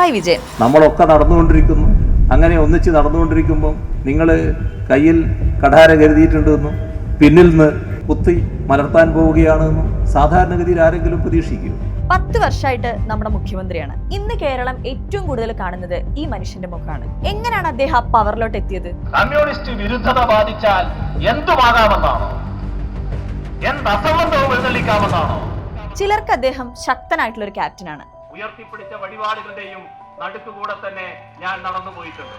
പിണറായി വിജയൻ. നമ്മളൊക്കെ നടന്നുകൊണ്ടിരിക്കുന്നു. അങ്ങനെ ഒന്നിച്ച് നടന്നുകൊണ്ടിരിക്കുമ്പം നിങ്ങൾ കയ്യിൽ കഠാര കരുതിയിട്ടുണ്ടെന്നും പിന്നിൽ നിന്ന് കുത്തി മലർത്താൻ പോവുകയാണെന്നും സാധാരണഗതിയിൽ ആരെങ്കിലും പ്രതീക്ഷിക്കും? 10 വർഷമായിട്ട് നമ്മുടെ മുഖ്യമന്ത്രിയാണ്. ഇന്ന് കേരളം ഏറ്റവും കൂടുതൽ കാണുന്നത് ഈ മനുഷ്യന്റെ മുഖമാണ്. എങ്ങനെയാണ് അദ്ദേഹം ആ പവറിലോട്ട് എത്തിയത്? കമ്മ്യൂണിസ്റ്റ് വിരുദ്ധത ബാധിച്ചാൽ എന്തുമാകാമെന്നാണോ, എന്തസംബന്ധവും എഴുന്നള്ളിക്കാമെന്നാണോ? ചിലർക്ക് അദ്ദേഹം ശക്തനായിട്ടുള്ള ഒരു ക്യാപ്റ്റനാണ്. ഉയർത്തിപ്പിടിച്ച വടിവാളുകളുടെയും നടുക്കുകൂടെ തന്നെ ഞാൻ നടന്നു പോയിട്ടുണ്ട്.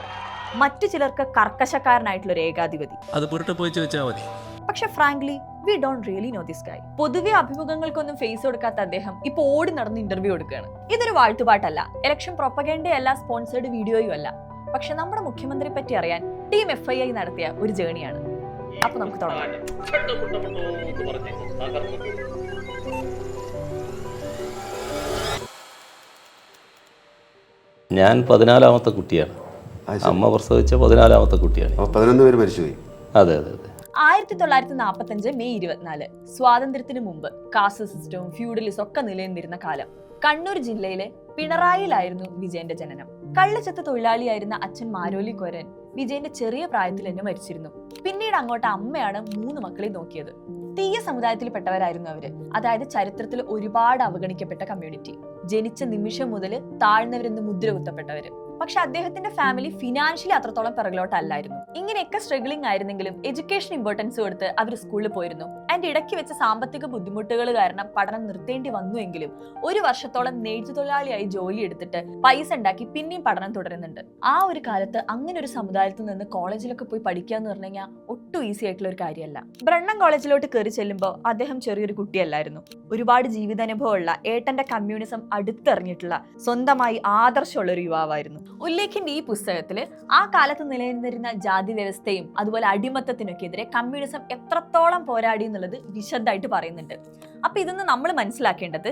മറ്റു ചിലർക്ക് കർക്കശക്കാരനായിട്ടുള്ള ഒരു ഏകാധിപതി. അത് പുറത്ത് പോയി ചോദിച്ചാൽ മതി. പക്ഷെ frankly we don't really know this guy. പൊതുവെ അഭിമുഖങ്ങൾക്കൊന്നും ഫേസ് കൊടുക്കാത്ത അദ്ദേഹം ഇപ്പൊ ഓടി നടന്ന് ഇന്റർവ്യൂ കൊടുക്കുകയാണ്. ഇതൊരു വാഴ്ത്തുപാട്ടല്ല, ഇലക്ഷൻ പ്രൊപ്പഗൻഡയല്ല, സ്പോൺസേർഡ് വീഡിയോയും അല്ല. പക്ഷെ നമ്മുടെ മുഖ്യമന്ത്രിയെ പറ്റി അറിയാൻ ടീം FII നടത്തിയ ഒരു ജേണിയാണ്. അപ്പൊ നമുക്ക് തുടങ്ങാം. ഞാൻ 14ാമത്തെ കുട്ടിയാണ്. അമ്മ പ്രസവിച്ച 14ാമത്തെ കുട്ടിയാണ്. 11 പേര് മരിച്ചുപോയി. അതെ അതെ അതെ. 1945 മെയ് 24 സ്വാതന്ത്ര്യത്തിന് മുമ്പ് കാസ്റ്റ് സിസ്റ്റവും ഫ്യൂഡലിസം ഒക്കെ നിലനിന്നിരുന്ന കാലം. കണ്ണൂർ ജില്ലയിലെ പിണറായിലായിരുന്നു വിജയന്റെ ജനനം. കള്ളച്ചത്ത തൊഴിലാളിയായിരുന്ന അച്ഛൻ മാരോലി കൊരൻ വിജയന്റെ ചെറിയ പ്രായത്തിൽ തന്നെ മരിച്ചിരുന്നു. പിന്നീട് അങ്ങോട്ട് അമ്മയാണ് 3 മക്കളെ നോക്കിയത്. തീയ സമുദായത്തിൽപ്പെട്ടവരായിരുന്നു അവര്. അതായത് ചരിത്രത്തിൽ ഒരുപാട് അവഗണിക്കപ്പെട്ട കമ്മ്യൂണിറ്റി. ജനിച്ച നിമിഷം മുതൽ താഴ്ന്നവരെന്ന് മുദ്ര കുത്തപ്പെട്ടവര്. പക്ഷെ അദ്ദേഹത്തിന്റെ ഫാമിലി ഫിനാൻഷ്യലി അത്രത്തോളം പിറകിലോട്ടല്ലായിരുന്നു. ഇങ്ങനെയൊക്കെ സ്ട്രഗ്ലിംഗ് ആയിരുന്നെങ്കിലും എഡ്യൂക്കേഷൻ ഇമ്പോർട്ടൻസ് കൊടുത്ത് അവർ സ്കൂളിൽ പോയിരുന്നു. ആൻഡ് ഇടയ്ക്ക് വെച്ച സാമ്പത്തിക ബുദ്ധിമുട്ടുകൾ കാരണം പഠനം നിർത്തേണ്ടി വന്നുവെങ്കിലും 1 വർഷത്തോളം നെയ്ത്തുതൊഴിലാളിയായി ജോലി എടുത്തിട്ട് പൈസ ഉണ്ടാക്കി പിന്നെയും പഠനം തുടരുന്നുണ്ട്. ആ ഒരു കാലത്ത് അങ്ങനെ ഒരു സമുദായത്തിൽ നിന്ന് കോളേജിലൊക്കെ പോയി പഠിക്കുക എന്ന് പറഞ്ഞു കഴിഞ്ഞാൽ ഒട്ടും ഈസി ആയിട്ടുള്ള ഒരു കാര്യമല്ല. ബ്രണ്ണൻ കോളേജിലോട്ട് കയറി ചെല്ലുമ്പോൾ അദ്ദേഹം ചെറിയൊരു കുട്ടിയല്ലായിരുന്നു. ഒരുപാട് ജീവിതാനുഭവമുള്ള, ഏട്ടന്റെ കമ്മ്യൂണിസം അടുത്തെറിഞ്ഞിട്ടുള്ള, സ്വന്തമായി ആദർശമുള്ള ഒരു യുവാവായിരുന്നു. ഉല്ലേഖിന്റെ ഈ പുസ്തകത്തില് ആ കാലത്ത് നിലനിന്നിരുന്ന ജാതി വ്യവസ്ഥയും അതുപോലെ അടിമത്തത്തിനൊക്കെതിരെ കമ്മ്യൂണിസം എത്രത്തോളം പോരാടി എന്നുള്ളത് വിശദമായിട്ട് പറയുന്നുണ്ട്. അപ്പൊ ഇതൊന്ന് നമ്മൾ മനസ്സിലാക്കേണ്ടത്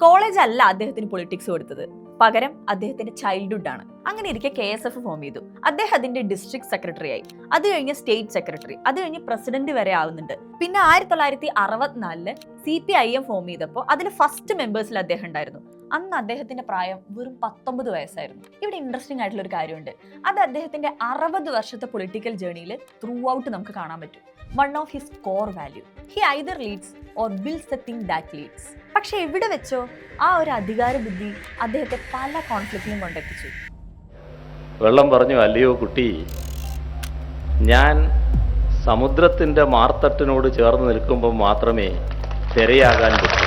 കോളേജ് അല്ല അദ്ദേഹത്തിന് പൊളിറ്റിക്സ് കൊടുത്തത്, പകരം അദ്ദേഹത്തിന്റെ ചൈൽഡ്ഹുഡ് ആണ്. അങ്ങനെ ഇരിക്കെ KSF ഫോം ചെയ്തു. അദ്ദേഹം അതിന്റെ ഡിസ്ട്രിക്ട് സെക്രട്ടറി ആയി. അത് കഴിഞ്ഞ് സ്റ്റേറ്റ് സെക്രട്ടറി, അത് കഴിഞ്ഞ് പ്രസിഡന്റ് വരെ ആവുന്നുണ്ട്. പിന്നെ 1964 CPIM ഫോം ചെയ്തപ്പോൾ അതിൽ ഫസ്റ്റ് മെമ്പേഴ്സിൽ അദ്ദേഹം ഉണ്ടായിരുന്നു. അന്ന് അദ്ദേഹത്തിന്റെ പ്രായം വെറും 19 വയസ്സായിരുന്നു. ഇവിടെ ഇൻട്രസ്റ്റിംഗ് ആയിട്ടുള്ള ഒരു കാര്യമുണ്ട്. അത് അദ്ദേഹത്തിന്റെ 60 വർഷത്തെ പൊളിറ്റിക്കൽ ജേർണിയിൽ ത്രൂ ഔട്ട് നമുക്ക് കാണാൻ പറ്റും. One of his core value, he either leads or builds the thing that leads. പക്ഷെ എവിടെ വെച്ചോ ആ ഒരു അധികാര ബുദ്ധി അദ്ദേഹത്തെ പല കോൺഫ്ലിക്റ്റിലും കൊണ്ടെത്തിച്ചു. വെള്ളം പറഞ്ഞു, അല്ലയോ കുട്ടി, ഞാൻ സമുദ്രത്തിൻ്റെ മാർത്തട്ടിനോട് ചേർന്ന് നിൽക്കുമ്പോൾ മാത്രമേ തിരയാകാൻ പറ്റൂ.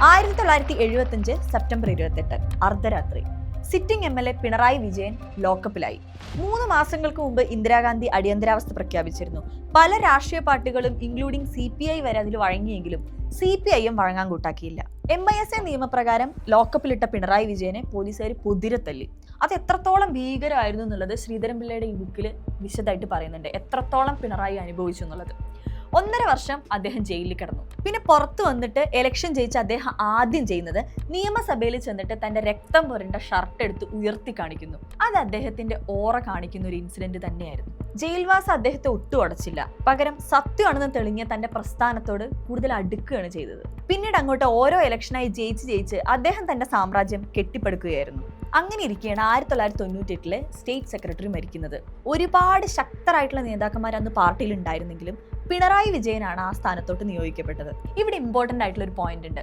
1975 സെപ്റ്റംബർ 28 അർദ്ധരാത്രി സിറ്റിംഗ് MLA പിണറായി വിജയൻ ലോക്കപ്പിലായി. 3 മാസങ്ങൾക്ക് മുമ്പ് ഇന്ദിരാഗാന്ധി അടിയന്തരാവസ്ഥ പ്രഖ്യാപിച്ചിരുന്നു. പല രാഷ്ട്രീയ പാർട്ടികളും ഇൻക്ലൂഡിംഗ് CPI വരെ അതിൽ വഴങ്ങിയെങ്കിലും CPIM വഴങ്ങാൻ കൂട്ടാക്കിയില്ല. MISA നിയമപ്രകാരം ലോക്കപ്പിലിട്ട പിണറായി വിജയനെ പോലീസുകാർ പൊതിരത്തല്ലി. അത് എത്രത്തോളം ഭീകരമായിരുന്നു എന്നുള്ളത് ശ്രീധരൻപിള്ളയുടെ ഈ ബുക്കിൽ വിശദമായിട്ട് പറയുന്നുണ്ട്, എത്രത്തോളം പിണറായി അനുഭവിച്ചു എന്നുള്ളത്. 1.5 വർഷം അദ്ദേഹം ജയിലിൽ കിടന്നു. പിന്നെ പുറത്തു വന്നിട്ട് ഇലക്ഷൻ ജയിച്ച അദ്ദേഹം ആദ്യം ചെയ്യുന്നത് നിയമസഭയിൽ ചെന്നിട്ട് തന്റെ രക്തം പുരണ്ട ഷർട്ട് എടുത്ത് ഉയർത്തി കാണിക്കുന്നു. അത് അദ്ദേഹത്തിന്റെ ഓറ കാണിക്കുന്ന ഒരു ഇൻസിഡന്റ് തന്നെയായിരുന്നു. ജയിൽവാസം അദ്ദേഹത്തെ ഒട്ടും അടച്ചില്ല, പകരം സത്യമാണെന്ന് തെളിഞ്ഞ തന്റെ പ്രസ്ഥാനത്തോട് കൂടുതൽ അടുക്കുകയാണ് ചെയ്തത്. പിന്നീട് അങ്ങോട്ട് ഓരോ ഇലക്ഷനായി ജയിച്ച് അദ്ദേഹം തന്റെ സാമ്രാജ്യം കെട്ടിപ്പടുക്കുകയായിരുന്നു. അങ്ങനെ ഇരിക്കുകയാണ് 1998 സ്റ്റേറ്റ് സെക്രട്ടറി മരിക്കുന്നത്. ഒരുപാട് ശക്തരായിട്ടുള്ള നേതാക്കന്മാർ അന്ന് പാർട്ടിയിൽ ഉണ്ടായിരുന്നെങ്കിലും പിണറായി വിജയനാണ് ആ സ്ഥാനത്തോട്ട് നിയോഗിക്കപ്പെട്ടത്. ഇവിടെ ഇമ്പോർട്ടൻ്റ് ആയിട്ടുള്ള ഒരു പോയിന്റ് ഉണ്ട്.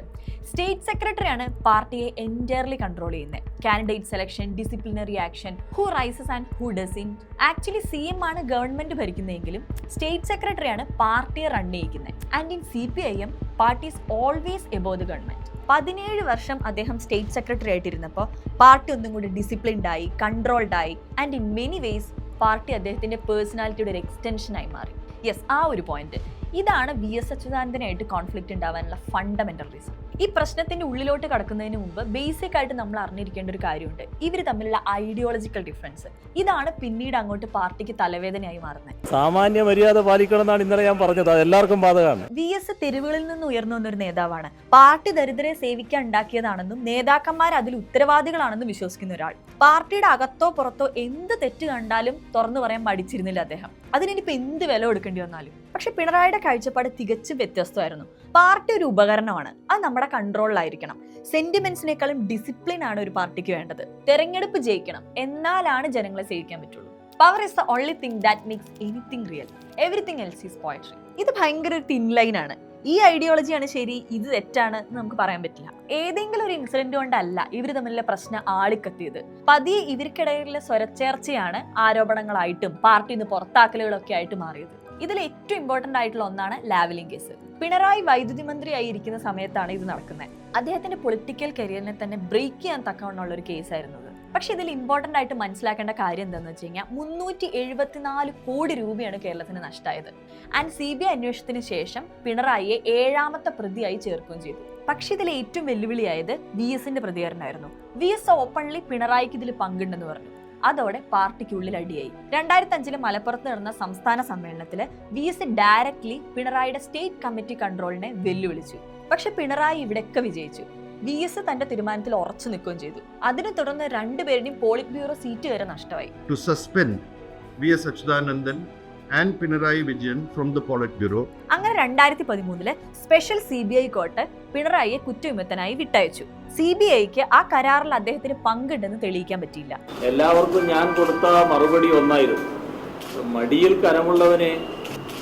സ്റ്റേറ്റ് സെക്രട്ടറിയാണ് പാർട്ടിയെ എൻറ്റയർലി കൺട്രോൾ ചെയ്യുന്നത്. Candidate selection, disciplinary action, who rises and who doesn't. Actually CM ആണ് ഗവൺമെന്റ് ഭരിക്കുന്നതെങ്കിലും സ്റ്റേറ്റ് സെക്രട്ടറിയാണ് പാർട്ടിയെ റൺ ചെയ്യിക്കുന്നത്. And in CPIM party is always above the government. 17 വർഷം അദ്ദേഹം സ്റ്റേറ്റ് സെക്രട്ടറി ആയിട്ടിരുന്നപ്പോൾ പാർട്ടി ഒന്നും കൂടി ഡിസിപ്ലിൻഡ് ആയി, കൺട്രോൾഡ് ആയി. And in many vase party അദ്ദേഹത്തിന്റെ പേഴ്സണാലിറ്റിയുടെ ഒരു എക്സ്റ്റൻഷനായി മാറി. യെസ്, ആ ഒരു പോയിന്റ്. ഇതാണ് VS അച്യുതാനന്ദനായിട്ട് കോൺഫ്ലിക്റ്റ് ഉണ്ടാവാനുള്ള ഫണ്ടമെന്റൽ റീസൺ. ഈ പ്രശ്നത്തിന്റെ ഉള്ളിലോട്ട് കടക്കുന്നതിന് മുമ്പ് ബേസിക് ആയിട്ട് നമ്മൾ അറിഞ്ഞിരിക്കേണ്ട ഒരു കാര്യമുണ്ട്. ഇവർ തമ്മിലുള്ള ഐഡിയോളജിക്കൽ ഡിഫറൻസ്. ഇതാണ് പിന്നീട് അങ്ങോട്ട് പാർട്ടിക്ക് തലവേദനയായി മാറുന്നത്. സാമാന്യ മര്യാദ പാലിക്കണം എന്നാണ് ഇന്നലെ ഞാൻ പറഞ്ഞത്. അത് എല്ലാവർക്കും ബാധകമാണ്. VS തെരുവുകളിൽ നിന്ന് ഉയർന്നു വന്നൊരു നേതാവാണ്. പാർട്ടി ദരിദ്രരെ സേവിക്കാൻ ഉണ്ടാക്കിയതാണെന്നും നേതാക്കന്മാർ അതിൽ ഉത്തരവാദികളാണെന്നും വിശ്വസിക്കുന്ന ഒരാൾ. പാർട്ടിയുടെ അകത്തോ പുറത്തോ എന്ത് തെറ്റ് കണ്ടാലും തുറന്നു പറയാൻ മടിച്ചിരുന്നില്ല അദ്ദേഹം. അതിനിപ്പോ എന്ത് വില കൊടുക്കേണ്ടി വന്നാലും. പക്ഷെ പിണറായിയുടെ കാഴ്ചപ്പാട് തികച്ചും വ്യത്യസ്തമായിരുന്നു. പാർട്ടി ഒരു ഉപകരണമാണ്, അത് നമ്മുടെ കൺട്രോളിലായിരിക്കണം. സെന്റിമെന്റ്സിനേക്കാളും ഡിസിപ്ലിൻ ആണ് ഒരു പാർട്ടിക്ക് വേണ്ടത്. തെരഞ്ഞെടുപ്പ് ജയിക്കണം, എന്നാലാണ് ജനങ്ങളെ സേവിക്കാൻ പറ്റുള്ളൂ. Power is the only thing that makes anything real, everything else is poetry. ഇത് ഭയങ്കര ഒരു തിൻ ലൈൻ ആണ്. ഈ ഐഡിയോളജിയാണ് ശരി, ഇത് തെറ്റാണ് എന്ന് നമുക്ക് പറയാൻ പറ്റില്ല. ഏതെങ്കിലും ഒരു ഇൻസിഡന്റ് കൊണ്ടല്ല ഇവർ തമ്മിലുള്ള പ്രശ്നം ആളിക്കത്തിയത്. പതിയെ ഇവർക്കിടയിലുള്ള സ്വരച്ചേർച്ചയാണ് ആരോപണങ്ങളായിട്ടും പാർട്ടിയിൽ നിന്ന് പുറത്താക്കലുകളൊക്കെ ആയിട്ട് മാറിയത്. ഇതിൽ ഏറ്റവും ഇമ്പോർട്ടന്റ് ആയിട്ടുള്ള ഒന്നാണ് ലാവ്ലിൻ കേസ്. പിണറായി വൈദ്യുതി മന്ത്രിയായി ഇരിക്കുന്ന സമയത്താണ് ഇത് നടക്കുന്നത്. അദ്ദേഹത്തിന്റെ പൊളിറ്റിക്കൽ കരിയറിനെ തന്നെ ബ്രേക്ക് ചെയ്യാൻ തക്കവണ്ണമുള്ള ഒരു കേസായിരുന്നു. പക്ഷെ ഇതിൽ ഇമ്പോർട്ടന്റ് ആയിട്ട് മനസ്സിലാക്കേണ്ട കാര്യം എന്താണെന്ന് വെച്ച് കഴിഞ്ഞാൽ 374 കോടി രൂപയാണ് കേരളത്തിന് നഷ്ടമായത്. ആൻഡ് CBI അന്വേഷണത്തിന് ശേഷം പിണറായിയെ 7ാമത്തെ പ്രതിയായി ചേർക്കുകയും ചെയ്തു. പക്ഷെ ഇതിൽ ഏറ്റവും വെല്ലുവിളിയായത് VSന്റെ പ്രതികരണമായിരുന്നു. VS ഓപ്പൺലി പിണറായിക്ക് ഇതിൽ പങ്കുണ്ടെന്ന് പറഞ്ഞു. അതോടെ പാർട്ടിക്കുള്ളിൽ അടിയായി. 2005 മലപ്പുറത്ത് നടന്ന സംസ്ഥാന സമ്മേളനത്തിൽ VS ഡയറക്ട്ലി പിണറായിയുടെ സ്റ്റേറ്റ് കമ്മിറ്റി കൺട്രോളിനെ വെല്ലുവിളിച്ചു. പക്ഷെ പിണറായി ഇവിടെയൊക്കെ വിജയിച്ചു. VS തന്റെ തീരുമാനത്തിൽ ഉറച്ചു നിൽക്കുകയും ചെയ്തു. അതിനെ തുടർന്ന് രണ്ടുപേരുടെയും പോളിറ്റ് ബ്യൂറോ സീറ്റ് വരെ നഷ്ടമായി. To suspend VS Achuthanandan and Pinarayi Vijayan from the Politburo. അങ്ങനെ 2013 സ്പെഷ്യൽ CBI കോർട്ട് പിണറായിയെ കുറ്റവിമുക്തനായി വിട്ടയച്ചു. CBIക്ക് ആ കരാറിൽ അദ്ദേഹത്തിന് പങ്കുണ്ടെന്ന് തെളിയിക്കാൻ പറ്റിയില്ല. എല്ലാവർക്കും ഞാൻ കൊടുത്ത മറുപടി ഒന്നായിരുന്നു, മടിയിൽ കനമുള്ളവനെ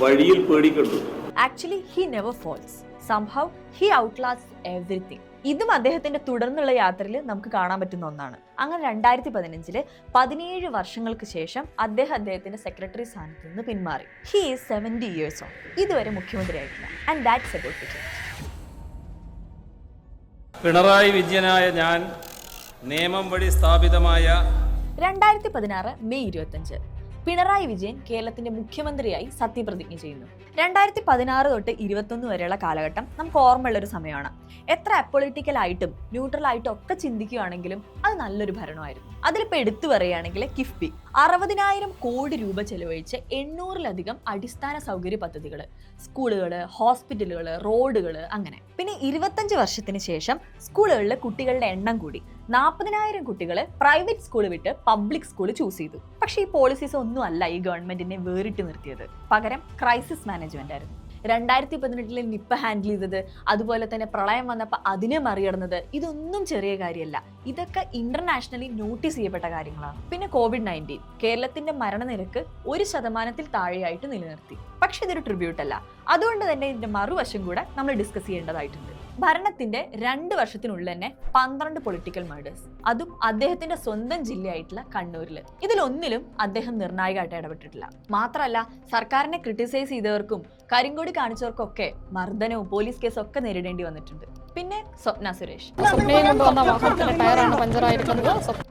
വഴിയിൽ പേടിക്കണ്ടു. Actually he never falls. Somehow he outlast everything. ഇതും അദ്ദേഹത്തിന്റെ തുടർന്നുള്ള യാത്രയിൽ നമുക്ക് കാണാൻ പറ്റുന്ന ഒന്നാണ്. അങ്ങനെ 2015 17 വർഷങ്ങൾക്ക് ശേഷം അദ്ദേഹത്തിന്റെ സെക്രട്ടറി സ്ഥാനത്ത് നിന്ന് പിന്മാറി. He is 70 years old. ഇതുവരെ മുഖ്യമന്ത്രിയായിട്ടില്ല. And that's about the change. Pinarayi വിജയനായ ഞാൻ നിയമം വഴി സ്ഥാപിതമായ 2016 മെയ് 25 പിണറായി വിജയൻ കേരളത്തിന്റെ മുഖ്യമന്ത്രിയായി സത്യപ്രതിജ്ഞ ചെയ്യുന്നു. 2016 തൊട്ട് 21 വരെയുള്ള കാലഘട്ടം നമുക്ക് ഓർമ്മയുള്ള ഒരു സമയമാണ്. എത്ര അപ്പൊളിറ്റിക്കൽ ആയിട്ടും ന്യൂട്രൽ ആയിട്ടും ഒക്കെ ചിന്തിക്കുകയാണെങ്കിലും അത് നല്ലൊരു ഭരണമായിരുന്നു. അതിലിപ്പോൾ എടുത്തു പറയുകയാണെങ്കിൽ കിഫ്ബി 60,000 കോടി രൂപ ചെലവഴിച്ച് 800-ലധികം അടിസ്ഥാന സൗകര്യ പദ്ധതികൾ, സ്കൂളുകൾ, ഹോസ്പിറ്റലുകൾ, റോഡുകൾ, അങ്ങനെ. പിന്നെ 25 വർഷത്തിന് ശേഷം സ്കൂളുകളിലെ കുട്ടികളുടെ എണ്ണം കൂടി. 40,000 കുട്ടികൾ പ്രൈവറ്റ് സ്കൂൾ വിട്ട് പബ്ലിക് സ്കൂൾ ചൂസ് ചെയ്തു. പക്ഷേ ഈ പോളിസീസ് ഒന്നും അല്ല ഈ ഗവൺമെന്റിനെ വേറിട്ട് നിർത്തിയത്. പകരം ക്രൈസിസ് മാനേജ്മെന്റ് ആയിരുന്നു. 2018 നിപ്പ ഹാൻഡിൽ ചെയ്തത്, അതുപോലെ തന്നെ പ്രളയം വന്നപ്പോൾ അതിനെ മറികടന്നത്, ഇതൊന്നും ചെറിയ കാര്യമല്ല. ഇതൊക്കെ ഇന്റർനാഷണലി നോട്ടീസ് ചെയ്യപ്പെട്ട കാര്യങ്ങളാണ്. പിന്നെ COVID-19 കേരളത്തിന്റെ മരണനിരക്ക് 1% താഴെയായിട്ട് നിലനിർത്തി. പക്ഷെ ഇതൊരു ട്രിബ്യൂട്ട് അല്ല. അതുകൊണ്ട് തന്നെ ഇതിന്റെ മറുവശം കൂടെ നമ്മൾ ഡിസ്കസ് ചെയ്യേണ്ടതായിട്ടുണ്ട്. ഭരണത്തിന്റെ 2 വർഷത്തിനുള്ളിൽ തന്നെ 12 പൊളിറ്റിക്കൽ മർഡേഴ്സ്, അതും അദ്ദേഹത്തിന്റെ സ്വന്തം ജില്ലയായിട്ടുള്ള കണ്ണൂരിൽ. ഇതിലൊന്നിലും അദ്ദേഹം നിർണായകമായിട്ട് ഇടപെട്ടിട്ടില്ല. മാത്രമല്ല സർക്കാരിനെ ക്രിട്ടിസൈസ് ചെയ്തവർക്കും കരിങ്കൊടി കാണിച്ചവർക്കൊക്കെ മർദ്ദനവും പോലീസ് കേസും ഒക്കെ നേരിടേണ്ടി വന്നിട്ടുണ്ട്. പിന്നെ സ്വപ്ന സുരേഷ്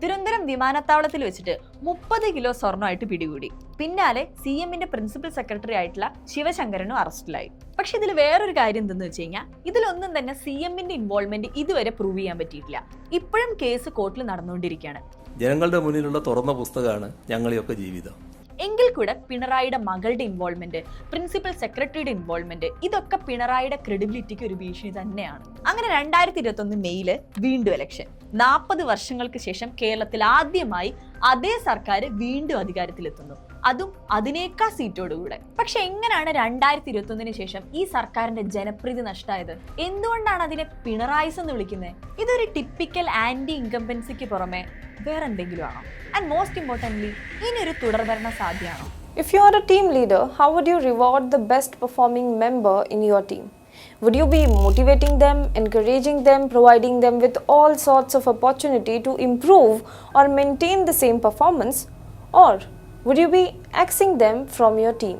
തിരുവനന്തപുരം വിമാനത്താവളത്തിൽ വെച്ചിട്ട് 30 കിലോ സ്വർണ്ണമായിട്ട് പിടികൂടി. പിന്നാലെ CMന്റെ പ്രിൻസിപ്പൽ സെക്രട്ടറി ആയിട്ടുള്ള ശിവശങ്കരനും അറസ്റ്റിലായി. പക്ഷെ ഇതിൽ വേറൊരു കാര്യം എന്തെന്ന് വെച്ച് കഴിഞ്ഞാൽ ഇതിലൊന്നും തന്നെ CMന്റെ ഇൻവോൾവ്മെന്റ് ഇതുവരെ പ്രൂവ് ചെയ്യാൻ പറ്റിയിട്ടില്ല. ഇപ്പോഴും കേസ് കോർട്ടിൽ നടന്നുകൊണ്ടിരിക്കുകയാണ്. ജനങ്ങളുടെ മുന്നിലുള്ള തുറന്ന പുസ്തകമാണ് ഞങ്ങളെയൊക്കെ ജീവിതം. എങ്കിൽ കൂടെ പിണറായിയുടെ മകളുടെ ഇൻവോൾവ്മെന്റ്, പ്രിൻസിപ്പൽ സെക്രട്ടറിയുടെ ഇൻവോൾവ്മെന്റ്, ഇതൊക്കെ പിണറായിയുടെ ക്രെഡിബിലിറ്റിക്ക് ഒരു ഭീഷണി തന്നെയാണ്. അങ്ങനെ 2021 മെയ്യില് വീണ്ടും ഇലക്ഷൻ. 40 വർഷങ്ങൾക്ക് ശേഷം കേരളത്തിൽ ആദ്യമായി അതേ സർക്കാർ വീണ്ടും അധികാരത്തിലെത്തുന്നു, അതും അതിനേക്കാൾ സീറ്റോടുകൂടെ. പക്ഷെ എങ്ങനെയാണ് 2021 ശേഷം ഈ സർക്കാരിന്റെ ജനപ്രീതി നഷ്ടമായത്? എന്തുകൊണ്ടാണ് അതിനെ പിണറായിസ് എന്ന് വിളിക്കുന്നത്? ഇതൊരു ടിപ്പിക്കൽ ആന്റി ഇൻകംബൻസിക്ക് പുറമെ വേറെന്തെങ്കിലും ആണോ? ആൻഡ് മോസ്റ്റ് ഇമ്പോർട്ടൻ്റ്ലി ഇനിയൊരു തുടർഭരണ സാധ്യമാണോ? If you are a team leader, how would you reward the best performing member in your team? Would you be motivating them, encouraging them, providing them with all sorts of opportunity to improve or maintain the same performance? Or would you be axing them from your team?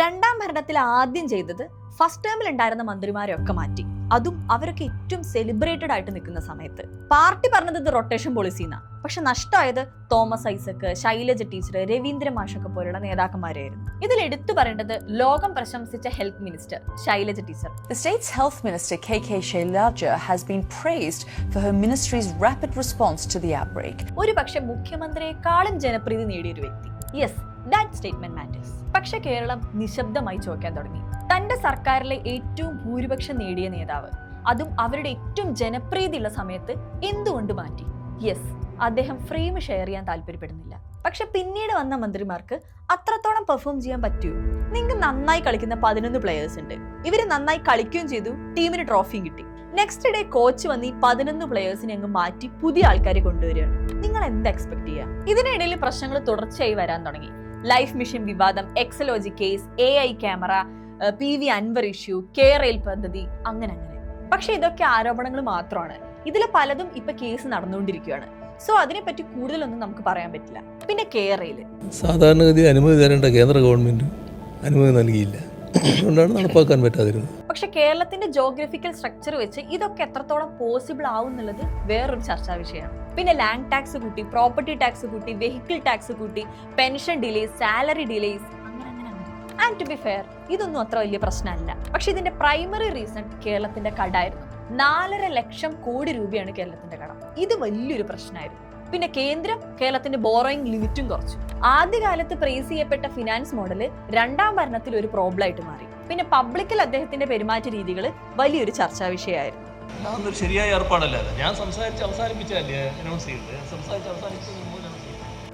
രണ്ടാം ഭരണത്തിൽ ആദ്യം ചെയ്തത് first ടേമിൽ ഉണ്ടായിരുന്ന മന്ത്രിമാരെയൊക്കെ മാറ്റി. അതും അവരൊക്കെ ഏറ്റവും സെലിബ്രേറ്റഡ് ആയിട്ട് നിൽക്കുന്ന സമയത്ത്. പാർട്ടി പറഞ്ഞത് ഇത് റൊട്ടേഷൻ പോളിസിന്നാ. പക്ഷെ നഷ്ടമായത് തോമസ് ഐസക്, ശൈലജ ടീച്ചർ, രവീന്ദ്ര മാഷൊക്കെ പോലുള്ള നേതാക്കന്മാരായിരുന്നു. ഇതിൽ എടുത്തു പറയേണ്ടത് ലോകം പ്രശംസിച്ച health minister Shailaja teacher. The state's health minister KK Shailaja has been praised for her ministry's rapid response to the outbreak. ഒരു പക്ഷെ മുഖ്യമന്ത്രിയെക്കാളും ജനപ്രീതി നേടിയൊരു വ്യക്തി. Yes, that statement matters. പക്ഷെ കേരളം നിശബ്ദമായി ചോദിക്കാൻ തുടങ്ങി. തന്റെ സർക്കാരിലെ ഏറ്റവും ഭൂരിപക്ഷം നേടിയ നേതാവ്, അതും അവരുടെ ഏറ്റവും ജനപ്രീതിയുള്ള സമയത്ത് എന്തുകൊണ്ട് മാറ്റി? യെസ്, അദ്ദേഹം ഫ്രെയിം ഷെയർ ചെയ്യാൻ താല്പര്യപ്പെടുന്നില്ല. പക്ഷെ പിന്നീട് വന്ന മന്ത്രിമാർക്ക് അത്രത്തോളം പെർഫോം ചെയ്യാൻ പറ്റുമോ? നിങ്ങൾക്ക് നന്നായി കളിക്കുന്ന 11 പ്ലെയേഴ്സ് ഉണ്ട്. ഇവര് നന്നായി കളിക്കുകയും ചെയ്തു, ടീമിന് ട്രോഫിയും കിട്ടി. നെക്സ്റ്റ് ഡേ കോച്ച് വന്ന് ഈ 11 പ്ലെയേഴ്സിനെ അങ്ങ് മാറ്റി പുതിയ ആൾക്കാരെ കൊണ്ടുവരികയാണ്. നിങ്ങൾ എന്താ എക്സ്പെക്ട് ചെയ്യുക? ഇതിനിടയിൽ പ്രശ്നങ്ങൾ തുടർച്ചയായി വരാൻ തുടങ്ങി. ലൈഫ് മിഷൻ വിവാദം, Exalogic case, AI camera, PV Anvar issue, കേരയിൽ പദ്ധതി, അങ്ങനെ. പക്ഷെ ഇതൊക്കെ ആരോപണങ്ങൾ മാത്രമാണ്. ഇതിൽ പലതും ഇപ്പൊ കേസ് നടന്നുകൊണ്ടിരിക്കുകയാണ്. സോ അതിനെപ്പറ്റി കൂടുതലൊന്നും നമുക്ക് പറയാൻ പറ്റില്ല. പിന്നെ കേരളയിൽ സാധാരണഗതി അനുമതി തരേണ്ട കേന്ദ്ര ഗവൺമെന്റ് അനുമതി നൽകിയില്ല, അതുകൊണ്ടാണ് നടപ്പാക്കാൻ പറ്റാതിരുന്നത്. പക്ഷെ കേരളത്തിന്റെ ജോഗ്രഫിക്കൽ സ്ട്രക്ചർ വെച്ച് ഇതൊക്കെ എത്രത്തോളം പോസിബിൾ ആവും എന്നുള്ളത് വേറൊരു ചർച്ചാ വിഷയമാണ്. പിന്നെ ലാൻഡ് ടാക്സ് കൂട്ടി, പ്രോപ്പർട്ടി ടാക്സ് കൂട്ടി, വെഹിക്കിൾ ടാക്സ് കൂട്ടി, പെൻഷൻ ഡിലേസ്, സാലറി ഡിലേസ്, അങ്ങനെ. ആൻഡ് ടു ബി ഫെയർ, ഇതൊന്നും അത്ര വലിയ പ്രശ്നമല്ല. പക്ഷെ ഇതിന്റെ പ്രൈമറി റീസൺ കേരളത്തിന്റെ കടായിരുന്നു. 4.5 ലക്ഷം കോടി രൂപയാണ് കേരളത്തിന്റെ കടം. ഇത് വലിയൊരു പ്രശ്നമായിരുന്നു. പിന്നെ കേന്ദ്രം കേരളത്തിന്റെ ബോറോയിങ് ലിമിറ്റും കുറച്ചു. ആദ്യകാലത്ത് പ്രേസ് ചെയ്യപ്പെട്ട ഫിനാൻസ് മോഡല് രണ്ടാം ഭരണത്തിൽ ഒരു പ്രോബ്ലം ആയിട്ട് മാറി. പിന്നെ പബ്ലിക്കിൽ അദ്ദേഹത്തിന്റെ പെരുമാറ്റ രീതികൾ വലിയൊരു ചർച്ചാ വിഷയമായിരുന്നു. അതൊരു ശരിയായ ഏർപ്പാടല്ല. ഞാൻ സംസാരിച്ച് അവസാനിപ്പിച്ചല്ലേ അനൗൺസ് ചെയ്തത്.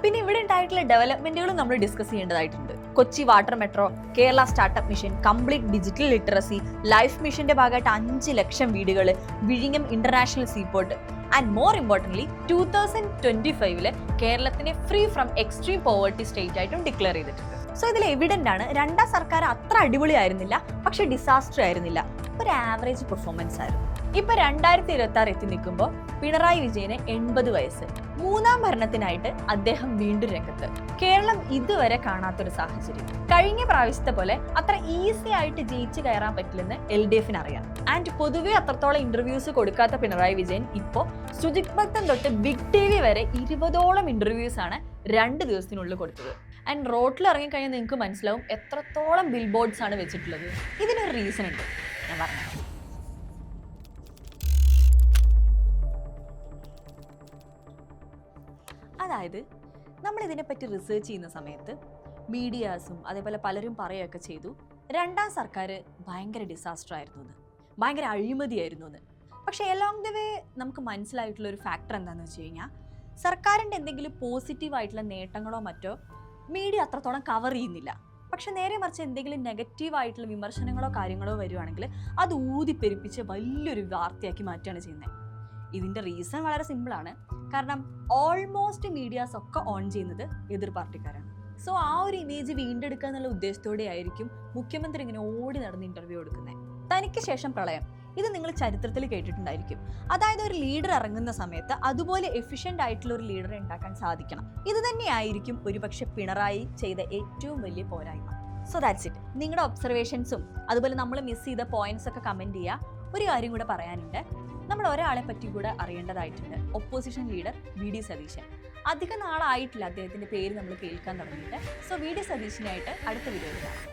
പിന്നെ ഇവിടെ ഉണ്ടായിട്ടുള്ള ഡെവലപ്മെന്റുകളും നമ്മൾ ഡിസ്കസ് ചെയ്യേണ്ടതായിട്ടുണ്ട്. Kochi water metro, Kerala startup mission, complete digital literacy, life മിഷന്റെ ഭാഗമായിട്ട് 5 ലക്ഷം വീടുകൾ, വിഴിഞ്ഞം international seaport, and more importantly 2025 കേരളത്തിനെ free from extreme poverty state ആയിട്ടും ഡിക്ലെയർ ചെയ്തിട്ടുണ്ട്. സോ ഇതിൽ എവിഡന്റ് ആണ് രണ്ടാം സർക്കാർ അത്ര അടിപൊളിയായിരുന്നില്ല, പക്ഷെ ഡിസാസ്റ്റർ ആയിരുന്നില്ല, ഒരു ആവറേജ് പെർഫോമൻസ് ആയിരുന്നു. ഇപ്പൊ 2026 എത്തി നിൽക്കുമ്പോൾ പിണറായി വിജയന് 80 വയസ്സ്. 3ാം ഭരണത്തിനായിട്ട് അദ്ദേഹം വീണ്ടും രംഗത്ത്. കേരളം ഇതുവരെ കാണാത്തൊരു സാഹചര്യം. കഴിഞ്ഞ പ്രാവശ്യത്തെ പോലെ അത്ര ഈസി ആയിട്ട് ജയിച്ചു കയറാൻ പറ്റില്ലെന്ന് LDF അറിയാം. ആൻഡ് പൊതുവെ അത്രത്തോളം ഇന്റർവ്യൂസ് കൊടുക്കാത്ത പിണറായി വിജയൻ ഇപ്പോ സുജിത് ഭക്തൻ തൊട്ട് ബിഗ് TV വരെ 20ഓളം ഇന്റർവ്യൂസ് ആണ് 2 ദിവസത്തിനുള്ളിൽ കൊടുത്തത്. ആൻഡ് റോഡിൽ ഇറങ്ങിക്കഴിഞ്ഞാൽ നിങ്ങൾക്ക് മനസ്സിലാവും എത്രത്തോളം ബിൽ ബോർഡ്സ് ആണ് വെച്ചിട്ടുള്ളത്. ഇതിനൊരു റീസൺ ഉണ്ട്, ഞാൻ പറഞ്ഞു. അതായത് നമ്മൾ ഇതിനെപ്പറ്റി റിസർച്ച് ചെയ്യുന്ന സമയത്ത് മീഡിയാസും അതേപോലെ പലരും പറയുകയൊക്കെ ചെയ്തു രണ്ടാം സർക്കാർ ഭയങ്കര ഡിസാസ്റ്റർ ആയിരുന്നു എന്ന്, ഭയങ്കര അഴിമതിയായിരുന്നു എന്ന്. പക്ഷേ എലോങ് ദ വേ നമുക്ക് മനസ്സിലായിട്ടുള്ള ഒരു ഫാക്ടർ എന്താണെന്ന് വെച്ച് കഴിഞ്ഞാൽ സർക്കാരിൻ്റെ എന്തെങ്കിലും പോസിറ്റീവായിട്ടുള്ള നേട്ടങ്ങളോ മറ്റോ മീഡിയ അത്രത്തോളം കവർ ചെയ്യുന്നില്ല. പക്ഷെ നേരെ മറിച്ച് എന്തെങ്കിലും നെഗറ്റീവായിട്ടുള്ള വിമർശനങ്ങളോ കാര്യങ്ങളോ വരുവാണെങ്കിൽ അത് ഊതിപ്പെരുപ്പിച്ച് വലിയൊരു വാർത്തയാക്കി മാറ്റുകയാണ് ചെയ്യുന്നത്. ഇതിൻ്റെ റീസൺ വളരെ സിമ്പിളാണ്. കാരണം ഓൾമോസ്റ്റ് മീഡിയാസ് ഒക്കെ ഓൺ ചെയ്യുന്നത് എതിർ പാർട്ടിക്കാരാണ്. സോ ആ ഒരു ഇമേജ് വീണ്ടെടുക്കുക എന്നുള്ള ഉദ്ദേശത്തോടെ ആയിരിക്കും മുഖ്യമന്ത്രി ഇങ്ങനെ ഓടി നടന്ന് ഇന്റർവ്യൂ കൊടുക്കുന്നത്. തനിക്ക് ശേഷം പ്രളയം, ഇത് നിങ്ങൾ ചരിത്രത്തിൽ കേട്ടിട്ടുണ്ടായിരിക്കും. അതായത് ഒരു ലീഡർ ഇറങ്ങുന്ന സമയത്ത് അതുപോലെ എഫിഷ്യൻ്റ് ആയിട്ടുള്ള ഒരു ലീഡറെ ഉണ്ടാക്കാൻ സാധിക്കണം. ഇത് തന്നെയായിരിക്കും ഒരുപക്ഷെ പിണറായി ചെയ്ത ഏറ്റവും വലിയ പോരായ്മ. So that's it. നിങ്ങളുടെ ഒബ്സർവേഷൻസും അതുപോലെ നമ്മൾ മിസ് ചെയ്ത പോയിന്റ്സ് ഒക്കെ കമൻറ്റ് ചെയ്യുക. ഒരു കാര്യം കൂടെ പറയാനുണ്ട്, നമ്മൾ ഒരാളെ പറ്റി കൂടെ അറിയേണ്ടതായിട്ടുണ്ട്. Opposition leader VD Satheesan. അധിക നാളായിട്ടില്ല അദ്ദേഹത്തിൻ്റെ പേര് നമ്മൾ കേൾക്കാൻ തുടങ്ങിയിട്ട്. സോ VD സതീശനായിട്ട് അടുത്ത വീഡിയോയിൽ കാണാം.